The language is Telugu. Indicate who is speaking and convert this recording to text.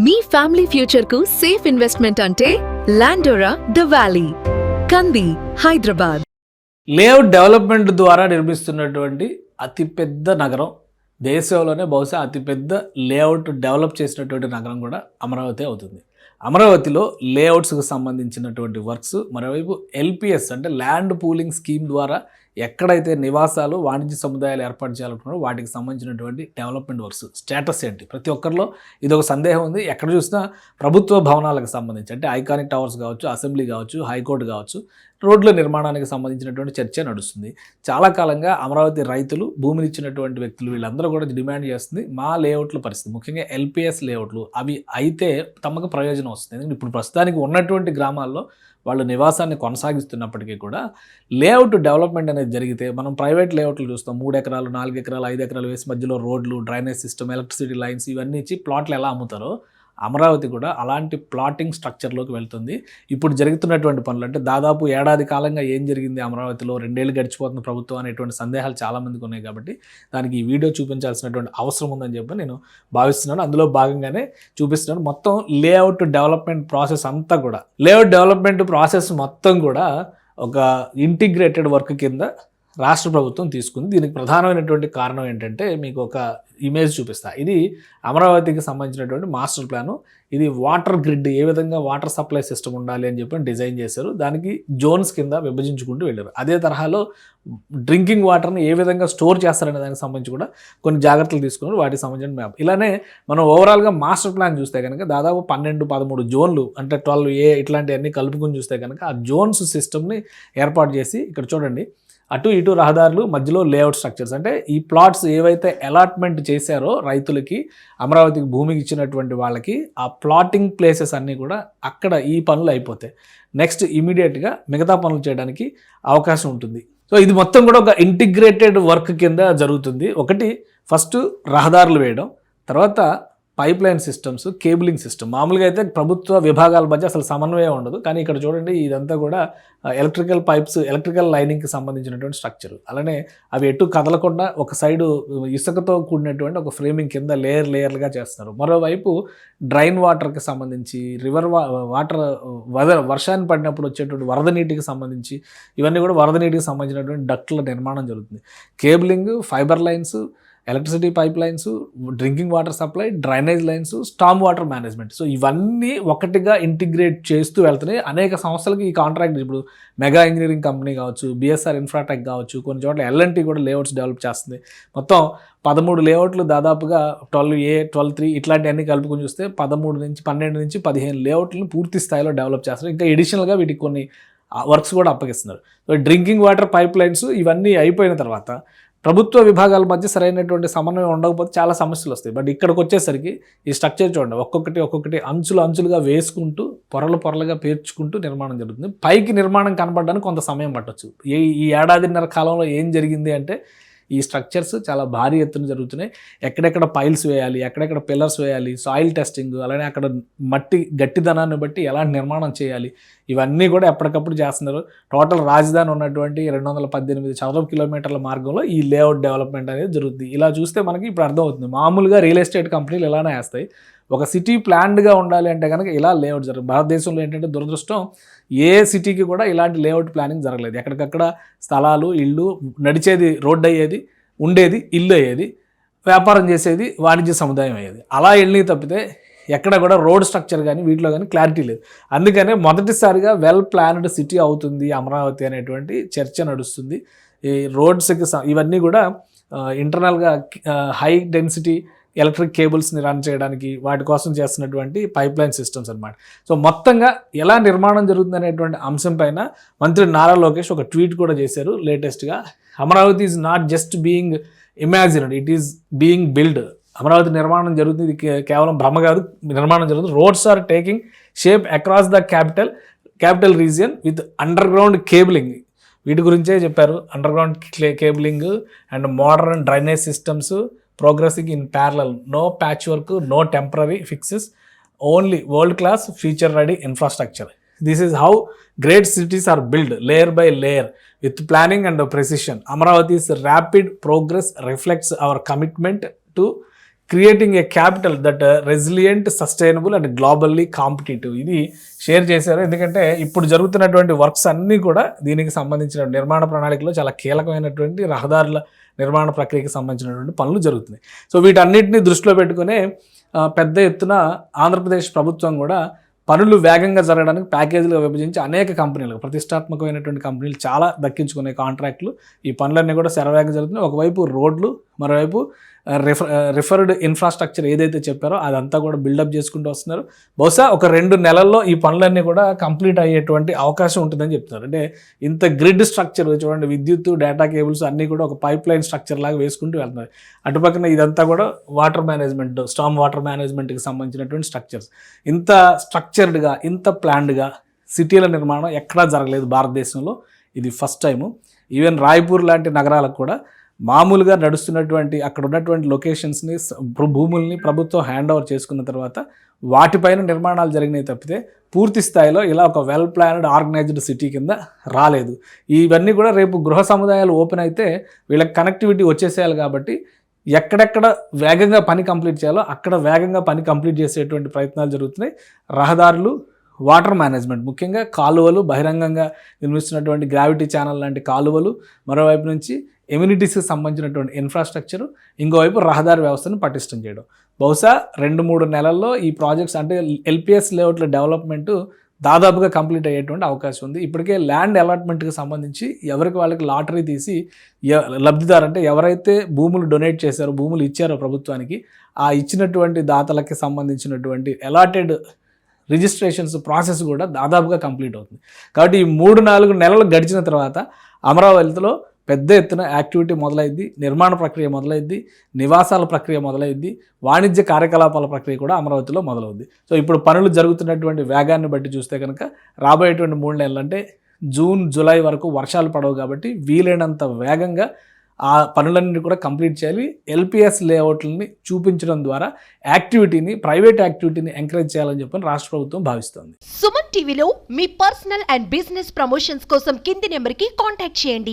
Speaker 1: మీ ఫ్యామిలీ ఫ్యూచర్ కు సేఫ్ ఇన్వెస్ట్మెంట్ అంటే లాండోరా ద వ్యాలీ, కంది, హైదరాబాద్.
Speaker 2: లేఅవుట్ డెవలప్మెంట్ ద్వారా నిర్మిస్తున్నటువంటి అతిపెద్ద నగరం, దేశంలోనే బహుశా అతిపెద్ద లేఅవుట్ డెవలప్ చేసినటువంటి నగరం కూడా అమరావతి అవుతుంది. అమరావతిలో లేఅవుట్స్కి సంబంధించినటువంటి వర్క్స్, మరోవైపు ఎల్పిఎస్ అంటే ల్యాండ్ పూలింగ్ స్కీమ్ ద్వారా ఎక్కడైతే నివాసాలు, వాణిజ్య సముదాయాలు ఏర్పాటు చేయాలనుకున్నారో వాటికి సంబంధించినటువంటి డెవలప్మెంట్ వర్క్స్ స్టేటస్ ఏంటి? ప్రతి ఒక్కరిలో ఇది ఒక సందేహం ఉంది. ఎక్కడ చూసినా ప్రభుత్వ భవనాలకు సంబంధించి అంటే ఐకానిక్ టవర్స్ కావచ్చు, అసెంబ్లీ కావచ్చు, హైకోర్టు కావచ్చు, రోడ్ల నిర్మాణానికి సంబంధించినటువంటి చర్చ నడుస్తుంది. చాలా కాలంగా అమరావతి రైతులు, భూమిని ఇచ్చినటువంటి వ్యక్తులు వీళ్ళందరూ కూడా డిమాండ్ చేస్తుంది మా లేఅవుట్ల పరిస్థితి, ముఖ్యంగా ఎల్పిఎస్ లేఅవుట్లు అవి అయితే తమకు ప్రయోజనం వస్తుంది. ఎందుకంటే ఇప్పుడు ప్రస్తుతానికి ఉన్నటువంటి గ్రామాల్లో వాళ్ళు నివాసాన్ని కొనసాగిస్తున్నప్పటికీ కూడా లేఅవుట్ డెవలప్మెంట్ అనేది జరిగితే, మనం ప్రైవేట్ లేఅవుట్లు చూస్తాం, 3 ఎకరాలు, 4 ఎకరాలు, 5 ఎకరాలు వేసి మధ్యలో రోడ్లు, డ్రైనేజ్ సిస్టమ్, ఎలక్ట్రిసిటీ లైన్స్ ఇవన్నీ ఇచ్చి ప్లాట్లు ఎలా అమ్ముతారో అమరావతి కూడా అలాంటి ప్లాటింగ్ స్ట్రక్చర్లోకి వెళ్తుంది. ఇప్పుడు జరుగుతున్నటువంటి పనులు అంటే దాదాపు ఏడాది కాలంగా ఏం జరిగింది అమరావతిలో, 2 ఏళ్ళు గడిచిపోతున్న ప్రభుత్వం అనేటువంటి సందేహాలు చాలామందికి ఉన్నాయి. కాబట్టి దానికి ఈ వీడియో చూపించాల్సినటువంటి అవసరం ఉందని చెప్పి నేను భావిస్తున్నాను. అందులో భాగంగానే చూపిస్తున్నాను. మొత్తం లేఅవుట్ డెవలప్మెంట్ ప్రాసెస్ అంతా కూడా, లేఅవుట్ డెవలప్మెంట్ ప్రాసెస్ మొత్తం కూడా ఒక ఇంటిగ్రేటెడ్ వర్క్ కింద రాష్ట్ర ప్రభుత్వం తీసుకుంది. దీనికి ప్రధానమైనటువంటి కారణం ఏంటంటే మీకు ఒక ఇమేజ్ చూపిస్తా. ఇది అమరావతికి సంబంధించినటువంటి మాస్టర్ ప్లాను. ఇది వాటర్ గ్రిడ్, ఏ విధంగా వాటర్ సప్లై సిస్టమ్ ఉండాలి అని చెప్పి డిజైన్ చేశారు. దానికి జోన్స్ కింద విభజించుకుంటూ వెళ్ళారు. అదే తరహాలో డ్రింకింగ్ వాటర్ని ఏ విధంగా స్టోర్ చేస్తారనే దానికి సంబంధించి కూడా కొన్ని జాగ్రత్తలు తీసుకున్నారు. వాటికి సంబంధించిన మ్యాప్. ఇలానే మనం ఓవరాల్గా మాస్టర్ ప్లాన్ చూస్తే కనుక దాదాపు 12-13 జోన్లు అంటే 12A ఇట్లాంటివన్నీ కలుపుకొని చూస్తే కనుక ఆ జోన్స్ సిస్టమ్ని ఏర్పాటు చేసి, ఇక్కడ చూడండి అటు ఇటు రహదారులు, మధ్యలో లేఅవుట్ స్ట్రక్చర్స్, అంటే ఈ ప్లాట్స్ ఏవైతే అలాట్మెంట్ చేశారో రైతులకి, అమరావతికి భూమికి ఇచ్చినటువంటి వాళ్ళకి, ఆ ప్లాటింగ్ ప్లేసెస్ అన్నీ కూడా అక్కడ ఈ పనులు అయిపోతాయి. నెక్స్ట్ ఇమీడియట్గా మిగతా పనులు చేయడానికి అవకాశం ఉంటుంది. సో ఇది మొత్తం కూడా ఒక ఇంటిగ్రేటెడ్ వర్క్ కింద జరుగుతుంది. ఒకటి ఫస్ట్ రహదారులు వేయడం, తర్వాత pipe line systems, cabling system. మామూలుగా అయితే ప్రభుత్వ విభాగాల మధ్య అసలు సమన్వయం ఉండదు, కానీ ఇక్కడ చూడండి ఇదంతా కూడా ఎలక్ట్రికల్ పైప్స్, ఎలక్ట్రికల్ లైనింగ్కి సంబంధించినటువంటి స్ట్రక్చర్. అలానే అవి ఎటు కదలకుండా ఒక సైడు ఇసుకతో కూడినటువంటి ఒక ఫ్రేమింగ్ కింద లేయర్లుగా చేస్తున్నారు. మరోవైపు డ్రైన్ వాటర్కి సంబంధించి, రివర్ వాటర్ వర్షాన్ని పడినప్పుడు వచ్చేటువంటి వరద నీటికి సంబంధించి, ఇవన్నీ కూడా వరద నీటికి సంబంధించినటువంటి డక్ట్ల నిర్మాణం జరుగుతుంది. Cabling, fibre lines, electricity pipe lines, drinking water supply, drainage lines, storm water management. So ఇవన్నీ ఒకటిగా ఇంటిగ్రేట్ చేస్తూ వెళ్తున్నాయి. అనేక సంస్థలకి ఈ కాంట్రాక్ట్, ఇప్పుడు మెగా ఇంజనీరింగ్ కంపెనీ కావచ్చు, బిఎస్ఆర్ ఇన్ఫ్రాటెక్ కావచ్చు, కొన్ని చోట్ల ఎల్ఎన్టీ కూడా లేఅవుట్స్ డెవలప్ చేస్తుంది. మొత్తం 13 లేఅవుట్లు, దాదాపుగా 12A, 12-3 ఇట్లాంటివన్నీ కలుపుకొని చూస్తే 12 నుంచి 15 లేఅవుట్లను పూర్తి స్థాయిలో డెవలప్ చేస్తారు. ఇంకా ఎడిషనల్గా వీటికి కొన్ని వర్క్స్ కూడా అప్పగిస్తున్నారు. So drinking water pipe lines ఇవన్నీ అయిపోయిన తర్వాత ప్రభుత్వ విభాగాల మధ్య సరైనటువంటి సమన్వయం ఉండకపోతే చాలా సమస్యలు వస్తాయి. బట్ ఇక్కడికి వచ్చేసరికి ఈ స్ట్రక్చర్ చూడండి, ఒక్కొక్కటి అంచులుగా వేసుకుంటూ పొరలుగా పేర్చుకుంటూ నిర్మాణం జరుగుతుంది. పైకి నిర్మాణం కనపడడానికి కొంత సమయం పట్టవచ్చు. ఈ ఏడాదిన్నర కాలంలో ఏం జరిగింది అంటే ఈ స్ట్రక్చర్స్ చాలా భారీ ఎత్తున జరుగుతున్నాయి. ఎక్కడెక్కడ పైల్స్ వేయాలి, ఎక్కడెక్కడ పిల్లర్స్ వేయాలి, సాయిల్ టెస్టింగ్, అలానే అక్కడ మట్టి గట్టిదనాన్ని బట్టి ఎలాంటి నిర్మాణం చేయాలి, ఇవన్నీ కూడా ఎప్పటికప్పుడు చేస్తున్నారు. టోటల్ రాజధాని ఉన్నటువంటి 218 చదరపు కిలోమీటర్ల మార్గంలో ఈ లేఅవుట్ డెవలప్మెంట్ అనేది జరుగుతుంది. ఇలా చూస్తే మనకి ఇప్పుడు అర్థమవుతుంది, మామూలుగా రియల్ ఎస్టేట్ కంపెనీలు ఇలానే వేస్తాయి. ఒక సిటీ ప్లాన్డ్గా ఉండాలి అంటే కనుక ఇలా లేఅవుట్ జరుగుతుంది. భారతదేశంలో ఏంటంటే దురదృష్టం, ఏ సిటీకి కూడా ఇలాంటి లేఅవుట్ ప్లానింగ్ జరగలేదు. ఎక్కడికక్కడ స్థలాలు, ఇళ్ళు, నడిచేది రోడ్డు అయ్యేది, ఉండేది ఇల్లు అయ్యేది, వ్యాపారం చేసేది వాణిజ్య సముదాయం అయ్యేది. అలా వెళ్ళి తప్పితే ఎక్కడ కూడా రోడ్ స్ట్రక్చర్ కానీ వీటిలో కానీ క్లారిటీ లేదు. అందుకనే మొదటిసారిగా వెల్ ప్లాన్డ్ సిటీ అవుతుంది అమరావతి అనేటువంటి చర్చ నడుస్తుంది. ఈ రోడ్స్కి ఇవన్నీ కూడా ఇంటర్నల్గా హై డెన్సిటీ ఎలక్ట్రిక్ కేబుల్స్ని రన్ చేయడానికి వాటి కోసం చేస్తున్నటువంటి పైప్ లైన్ సిస్టమ్స్ అనమాట. సో మొత్తంగా ఎలా నిర్మాణం జరుగుతుంది అనేటువంటి అంశం పైన మంత్రి నారా లోకేష్ ఒక ట్వీట్ కూడా చేశారు లేటెస్ట్గా. Amaravati is not just being imagined, it is being build. Amaravati నిర్మాణం జరుగుతుంది, ఇది కేవలం భ్రమ కాదు, నిర్మాణం జరుగుతుంది. Roads are taking shape across the capital region with underground cabling. వీటి గురించే చెప్పారు. Underground cabling and modern drainage systems progressing in parallel, no patchwork, no temporary fixes, only world-class future-ready infrastructure. This is how great cities are built, layer by layer, with planning and precision. Amaravati's rapid progress reflects our commitment to creating a capital that resilient, sustainable and globally competitive. ఇది షేర్ చేశారు. ఎందుకంటే ఇప్పుడు జరుగుతున్నటువంటి వర్క్స్ అన్నీ కూడా దీనికి సంబంధించిన నిర్మాణ ప్రణాళికలో చాలా కీలకమైనటువంటి రహదారుల నిర్మాణ ప్రక్రియకి సంబంధించినటువంటి పనులు జరుగుతున్నాయి. సో వీటన్నిటిని దృష్టిలో పెట్టుకునే పెద్ద ఎత్తున ఆంధ్రప్రదేశ్ ప్రభుత్వం కూడా పనులు వేగంగా జరగడానికి ప్యాకేజీలుగా విభజించి అనేక కంపెనీలు, ప్రతిష్టాత్మకమైనటువంటి కంపెనీలు చాలా దక్కించుకునే కాంట్రాక్టులు, ఈ పనులన్నీ కూడా శరవేగంగా జరుగుతున్నాయి. ఒకవైపు రోడ్లు, మరోవైపు రిఫర్డ్ ఇన్ఫ్రాస్ట్రక్చర్ ఏదైతే చెప్పారో అదంతా కూడా బిల్డప్ చేసుకుంటూ వస్తున్నారు. బహుశా ఒక 2 నెలల్లో ఈ పనులన్నీ కూడా కంప్లీట్ అయ్యేటువంటి అవకాశం ఉంటుందని చెప్తున్నారు. అంటే ఇంత గ్రిడ్ స్ట్రక్చర్ చూడండి, విద్యుత్, డేటా కేబుల్స్ అన్నీ కూడా ఒక పైప్ లైన్ స్ట్రక్చర్ లాగా వేసుకుంటూ వెళ్తున్నారు. అటుపక్కన ఇదంతా కూడా వాటర్ మేనేజ్మెంట్, స్టామ్ వాటర్ మేనేజ్మెంట్కి సంబంధించినటువంటి స్ట్రక్చర్స్. ఇంత స్ట్రక్చర్డ్గా, ఇంత ప్లాన్డ్గా సిటీల నిర్మాణం ఎక్కడా జరగలేదు భారతదేశంలో. ఇది ఫస్ట్ టైము. ఈవెన్ రాయ్పూర్ లాంటి నగరాలకు కూడా మామూలుగా నడుస్తున్నటువంటి అక్కడ ఉన్నటువంటి లొకేషన్స్ని, భూముల్ని ప్రభుత్వం హ్యాండ్ ఓవర్ చేసుకున్న తర్వాత వాటిపైన నిర్మాణాలు జరిగినాయి తప్పితే పూర్తి స్థాయిలో ఇలా ఒక వెల్ ప్లాన్డ్, ఆర్గనైజ్డ్ సిటీ కింద రాలేదు. ఇవన్నీ కూడా రేపు గృహ సముదాయాలు ఓపెన్ అయితే వీళ్ళకి కనెక్టివిటీ వచ్చేసేయాలి కాబట్టి ఎక్కడెక్కడ వేగంగా పని కంప్లీట్ చేయాలో అక్కడ వేగంగా పని కంప్లీట్ చేసేటువంటి ప్రయత్నాలు జరుగుతున్నాయి. రహదారులు, వాటర్ మేనేజ్మెంట్, ముఖ్యంగా కాలువలు, బహిరంగంగా నిర్మిస్తున్నటువంటి గ్రావిటీ ఛానల్ లాంటి కాలువలు, మరోవైపు నుంచి ఎమ్యూనిటీస్కి సంబంధించినటువంటి ఇన్ఫ్రాస్ట్రక్చరు, ఇంకోవైపు రహదారి వ్యవస్థను పటిష్టం చేయడం. బహుశా 2-3 నెలల్లో ఈ ప్రాజెక్ట్స్ అంటే ఎల్పిఎస్ లేఅవుట్ల డెవలప్మెంట్ దాదాపుగా కంప్లీట్ అయ్యేటువంటి అవకాశం ఉంది. ఇప్పటికే ల్యాండ్ అలాట్మెంట్కి సంబంధించి ఎవరికి వాళ్ళకి లాటరీ తీసి లబ్ధిదారు అంటే ఎవరైతే భూములు డొనేట్ చేశారో, భూములు ఇచ్చారో ప్రభుత్వానికి, ఆ ఇచ్చినటువంటి దాతలకి సంబంధించినటువంటి అలాటెడ్ రిజిస్ట్రేషన్స్ ప్రాసెస్ కూడా దాదాపుగా కంప్లీట్ అవుతుంది. కాబట్టి ఈ 3-4 నెలలు గడిచిన తర్వాత అమరావతిలో పెద్ద ఎత్తున యాక్టివిటీ మొదలైద్ది, నిర్మాణ ప్రక్రియ మొదలైద్ది, నివాసాల ప్రక్రియ మొదలైద్ది, వాణిజ్య కార్యకలాపాల ప్రక్రియ కూడా అమరావతిలో మొదలవుద్ది. సో ఇప్పుడు పనులు జరుగుతున్నటువంటి వేగాన్ని బట్టి చూస్తే కనుక రాబోయేటువంటి 3 నెలలు అంటే జూన్, జూలై వరకు వర్షాలు పడవు కాబట్టి వీలైనంత వేగంగా ఆ పనులన్నీ కూడా కంప్లీట్ చేయాలి. ఎల్పిఎస్ లేఅవుట్లని చూపించడం ద్వారా యాక్టివిటీని, ప్రైవేట్ యాక్టివిటీని ఎంకరేజ్ చేయాలని చెప్పని రాష్ట్ర ప్రభుత్వం భావిస్తోంది.
Speaker 3: సుమన్ టీవీలో మీ పర్సనల్ అండ్ బిజినెస్ ప్రమోషన్స్ కోసం కింది నెంబర్కి కాంటాక్ట్ చేయండి.